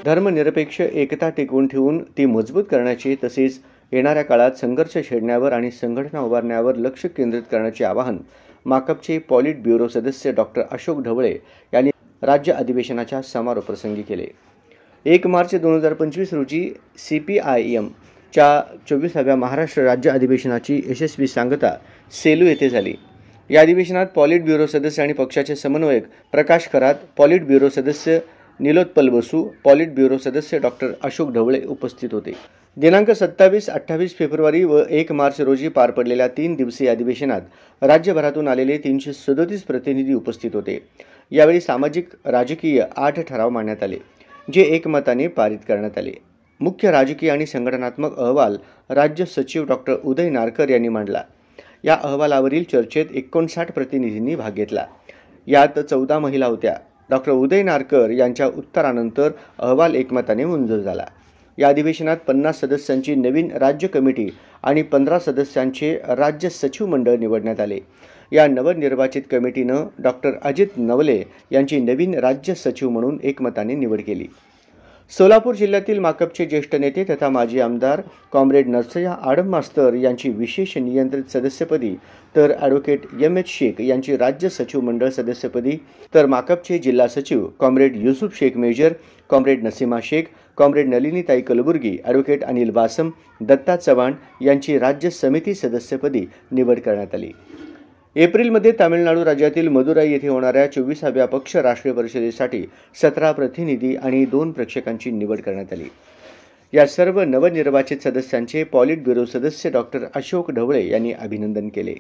धर्मनिरपेक्ष एकता टिकवून ठेवून ती मजबूत करण्याचे तसेच येणाऱ्या काळात संघर्ष छेडण्यावर आणि संघटना उभारण्यावर लक्ष केंद्रित करण्याचे आवाहन माकपचे पॉलिट ब्युरो सदस्य डॉक्टर अशोक ढवळे यांनी राज्य अधिवेशनाच्या समारोप प्रसंगी केले। 1 मार्च 2025 रोजी CPIM च्या 24व्या महाराष्ट्र राज्य अधिवेशनाची यशस्वी सांगता सेलू येथे झाली। या अधिवेशनात पॉलिट ब्युरो सदस्य आणि पक्षाचे समन्वयक प्रकाश खरात, पॉलिट ब्युरो सदस्य निलोत्पल बसू, पॉलिट ब्युरो सदस्य डॉक्टर अशोक ढवळे उपस्थित होते। दिनांक 27, 28 फेब्रुवारी व 1 मार्च रोजी पार पडलेल्या 3 दिवसीय अधिवेशनात राज्यभरातून आलेले 337 प्रतिनिधी उपस्थित होते। यावेळी सामाजिक राजकीय 8 ठराव मांडण्यात आले, जे एकमताने पारित करण्यात आले। मुख्य राजकीय आणि संघटनात्मक अहवाल राज्य सचिव डॉक्टर उदय नारकर यांनी मांडला। या अहवालावरील चर्चेत 59 प्रतिनिधींनी भाग घेतला। यात 14 महिला होत्या। डॉक्टर उदय नारकर यांच्या उत्तरानंतर अहवाल एकमताने मंजूर झाला। या अधिवेशनात 50 सदस्यांची नवीन राज्य कमिटी आणि 15 सदस्यांचे राज्य सचिव मंडळ निवडण्यात आले। या नवनिर्वाचित कमिटीनं डॉक्टर अजित नवले यांची नवीन राज्य सचिव म्हणून एकमताने निवड केली। सोलापूर जिल्ह्यातील माकपचे ज्येष्ठ नेते तथा माजी आमदार कॉम्रेड नरसय्या आडम मास्तर यांची विशेष नियंत्रित सदस्यपदी तर ॲडव्होकेट M.H. शेख यांची राज्य सचिव मंडळ सदस्यपदी तर माकपचे जिल्हा सचिव comrade Yusuf Shaikh major, comrade Nasima Shaikh, comrade Nalinitai Kalburgi, advocate Anil Basam, Datta Chavan यांची राज्य समिती सदस्यपदी निवड करण्यात आली। एप्रिलमध्ये तामिळनाडू राज्यातील मदुराई येथे होणाऱ्या 24व्या पक्ष राष्ट्रीय परिषदेसाठी 17 प्रतिनिधी आणि 2 प्रेक्षकांची निवड करण्यात आली। या सर्व नवनिर्वाचित सदस्यांचे पॉलिट ब्युरो सदस्य डॉक्टर अशोक ढवळे यांनी अभिनंदन केले।